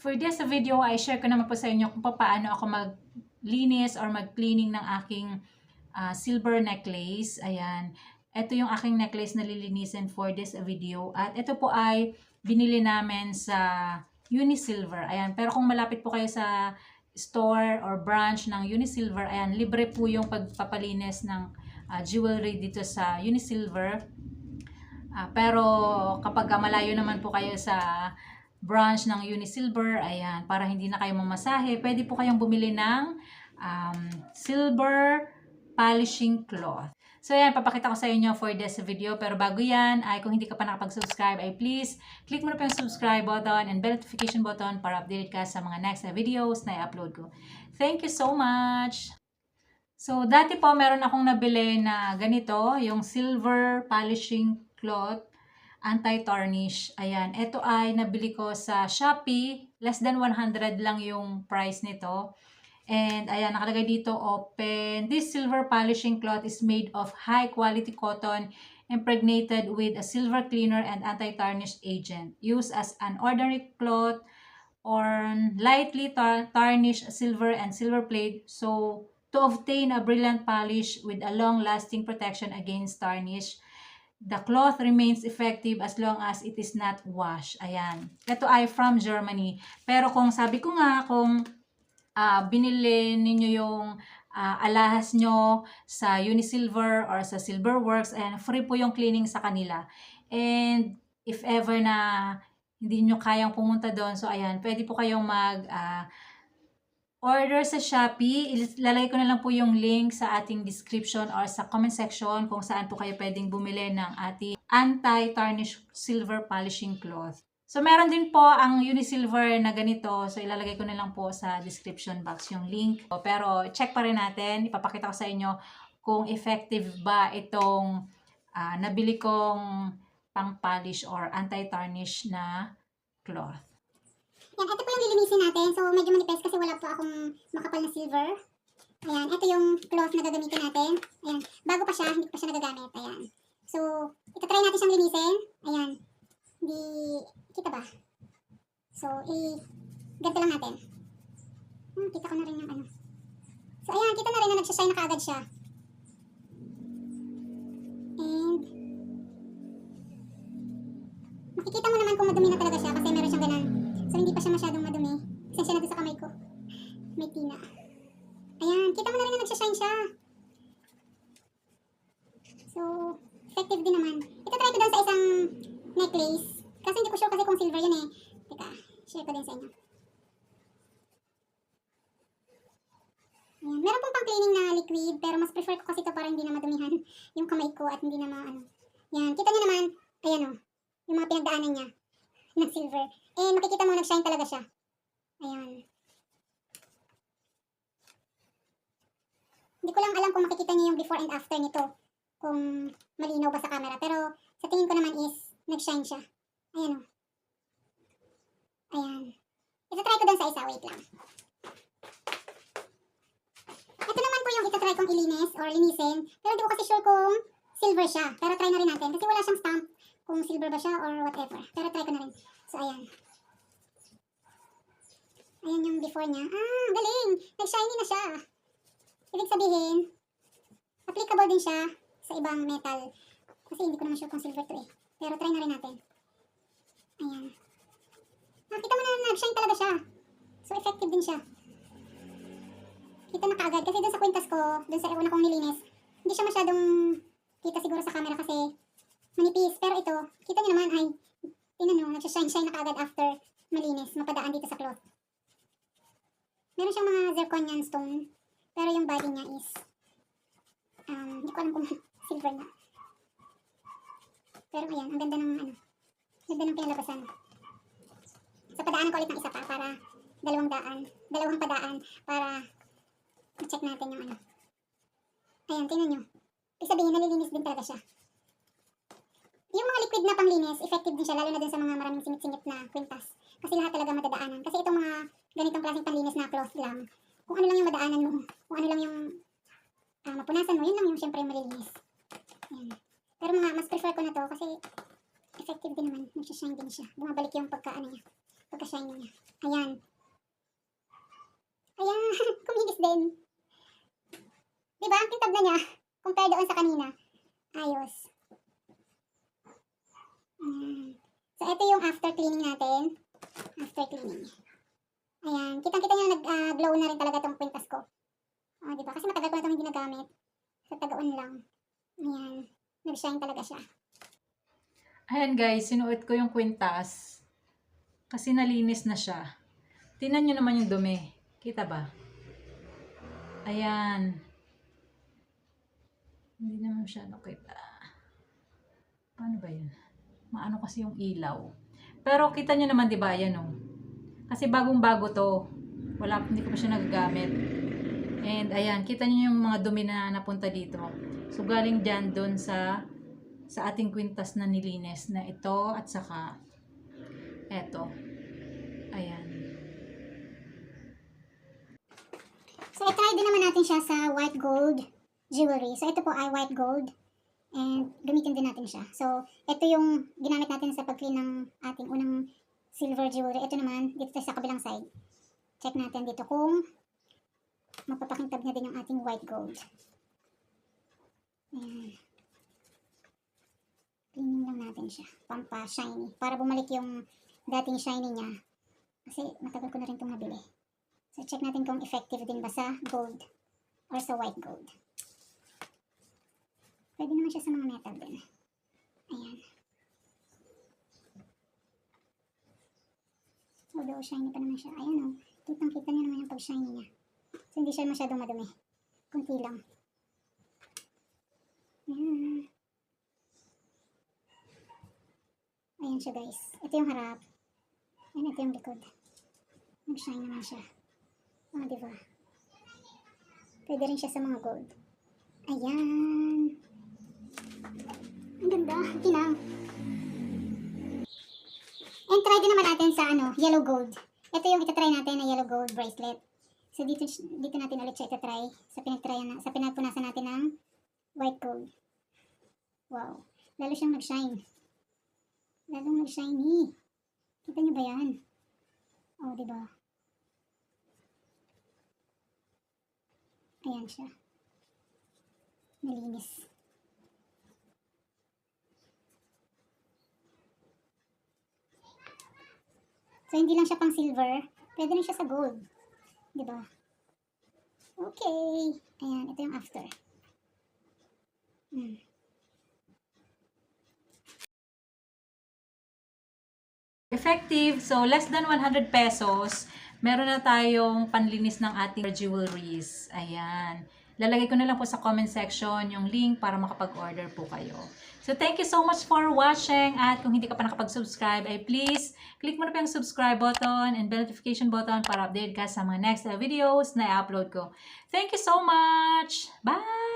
For this video, ay share ko naman po sa inyo kung paano ako maglinis or mag-cleaning ng aking silver necklace. Ayan. Ito yung aking necklace na lilinisin for this video. At ito po ay binili namin sa Unisilver. Ayan. Pero kung malapit po kayo sa store or branch ng Unisilver, ayan, libre po yung pagpapalinis ng jewelry dito sa Unisilver. Pero kapag malayo naman po kayo sa branch ng Unisilver, ayan, para hindi na kayo mamasahe, pwede po kayong bumili ng silver polishing cloth. So ayan, papakita ko sa inyo for this video. Pero bago yan, ay kung hindi ka pa nakapag-subscribe, ay please, click mo na po yung subscribe button and bell notification button para updated ka sa mga next na videos na i-upload ko. Thank you so much! So, dati po, meron akong nabili na ganito, yung silver polishing cloth, anti-tarnish. Ayan, ito ay nabili ko sa Shopee. Less than 100 lang yung price nito. And ayan, nakalagay dito, open. This silver polishing cloth is made of high quality cotton impregnated with a silver cleaner and anti-tarnish agent. Used as an ordinary cloth or lightly tarnished silver and silver plate. So, to obtain a brilliant polish with a long-lasting protection against tarnish, the cloth remains effective as long as it is not washed. Ayan. Ito ay from Germany. Pero kung sabi ko nga, kung binili ninyo yung alahas nyo sa Unisilver or sa Silverworks, and free po yung cleaning sa kanila. And if ever na hindi nyo kayang pumunta doon, so ayan, pwede po kayong order sa Shopee. Ilalagay ko na lang po yung link sa ating description or sa comment section kung saan po kayo pwedeng bumili ng ating anti-tarnish silver polishing cloth. So, meron din po ang Unisilver na ganito. So, ilalagay ko na lang po sa description box yung link. Pero, check pa rin natin. Ipapakita ko sa inyo kung effective ba itong nabili kong pang-polish or anti-tarnish na cloth. Yan, ito po yung lilinisin natin. So, medyo manipis kasi wala po akong makapal na silver. Ayan, ito yung cloth na gagamitin natin. Ayan, bago pa siya, hindi pa siya nagagamit. Ayan. So, ito try natin siyang linisin. Ayan. Hindi, kita ba? So, ganito lang natin. Kita ko na rin yung ano. So, ayan, kita na rin na nagsashine na kaagad siya. And, makikita mo naman kung madumi na talaga siya kasi meron siyang ganan. So, hindi pa siya masyadong madumi. Sensya na doon sa kamay ko. May tina. Ayan, kita mo na rin na nagsashine siya. So, effective din naman. Ito try ko doon sa isang necklace. Kasi hindi ko sure kasi kung silver yun eh. Teka, share ko din sa inyo. Ayan, meron pong pang cleaning na liquid, pero mas prefer ko kasi ito para hindi na madumihan yung kamay ko at hindi na maano. Yan, kita nyo naman, ayan o, yung mga pinagdaanan niya ng silver. Eh, makikita mo nag-shine talaga siya. Ayan. Hindi ko lang alam kung makikita niyo yung before and after nito. Kung malinaw ba sa camera. Pero sa tingin ko naman is nag-shine siya. Ayan o. Ayan. Ito-try ko dun sa isa. Wait lang. Ito naman po yung ito-try kong ilinis or linisin. Pero hindi ko kasi sure kung silver siya. Pero try na rin natin. Kasi wala siyang stamp kung silver ba siya or whatever. Pero try ko na rin. So, ayan. Ayan yung before niya. Galing! Nag-shiny na siya. Ibig sabihin, applicable din siya sa ibang metal. Kasi hindi ko naman sure kung silver to eh. Pero try na rin natin. Ayan. Nakita mo na nag-shine talaga siya. So, effective din siya. Kita na kaagad. Kasi dun sa kwintas ko, dun sa una kong nilinis, hindi siya masyadong kita siguro sa camera kasi manipis. Pero ito, kita nyo naman ay, tingnan nyo, nagsashine-shine na kaagad after malinis, mapadaan dito sa cloth. Meron siyang mga zirconian stone. Pero yung body niya is, hindi ko alam kung silver na. Pero ayan, ang ganda ng ano, ganda ng pinalabasan. So, padaanan ko ulit ng isa pa para dalawang padaan para ma-check natin yung ano. Ayan, tingnan nyo. Ibig sabihin, nalilinis din talaga siya. Yung mga liquid na panglinis, effective din siya, lalo na dun sa mga maraming singit-singit na kwintas. Kasi lahat talaga madadaanan. Kasi itong mga ganitong klaseng panglinis na cloth lang, kung ano lang yung madaanan mo, kung ano lang yung mapunasan mo, yun lang yung syempre malilinis. Ayan. Pero mas prefer ko na to kasi effective din naman. Nagsashine din siya. Bumabalik yung pagka-shine niya. Ayan. Ayan, kumigis din. Diba? Ang kitab na niya. Compare doon sa kanina. Ayos. Ayan. So, ito yung after cleaning natin. After cleaning. Ayan. Kitang-kita niyo nag-glow na rin talaga tong kwintas ko. O, diba? Kasi matagal ko na itong hindi nagamit. Sa taga-on lang. Ayan. Nag-shine talaga siya. Ayan guys, sinuot ko yung kwintas. Kasi nalinis na siya. Tingnan nyo naman yung dumi. Kita ba? Ayan. Hindi naman siya kita. Paano ba yun? Maano kasi yung ilaw. Pero kita nyo naman, di ba? Ayan o. Kasi bagong-bago to. Hindi ko pa siya nagagamit. And ayan, kita nyo yung mga dumi na napunta dito. So galing dyan doon sa ating kwintas na nilinis na ito at saka eto. Ayan. So, i-try din naman natin siya sa white gold jewelry. So, ito po ay white gold. And gamitin din natin siya. So, ito yung ginamit natin sa pag-clean ng ating unang silver jewelry. Ito naman, dito sa kabilang side. Check natin dito kung mapapakintab na din yung ating white gold. Ayan. Cleaning lang natin siya. Pampa-shiny. Para bumalik yung dating shiny niya. Kasi matagal ko na rin itong nabili. So, check natin kung effective din ba sa gold or sa white gold. Pwede naman siya sa mga metal din. Ayan. Although shiny pa naman siya. Ayan o. Kitang-kita niyo naman yung pag-shiny niya. So, hindi siya masyadong madumi. Kunti lang. Ayan. Ayan siya guys. Ito yung harap. Ayan, ito yung likod. Nag-shine naman siya. O, diba? Pwede rin siya sa mga gold. Ayan. Ang ganda. Kinang. And try din naman natin sa yellow gold. Ito yung itatry natin na yellow gold bracelet. So, dito natin ulit siya itatry sa pinagpunasan natin ng white gold. Wow. Lalo siyang nag-shine. Lalong nag-shiny. Kita niyo ba yan? O, diba? Ayan siya. Nalinis. So, hindi lang siya pang silver. Pwede rin siya sa gold. Diba? Okay. Ayan, ito yung after. Effective. So, less than 100 pesos. Meron na tayong panlinis ng ating jewelries. Ayan. Lalagay ko na lang po sa comment section yung link para makapag-order po kayo. So, thank you so much for watching. At kung hindi ka pa nakapag-subscribe, ay please, click mo na po yung subscribe button and bell notification button para update ka sa mga next videos na i-upload ko. Thank you so much! Bye!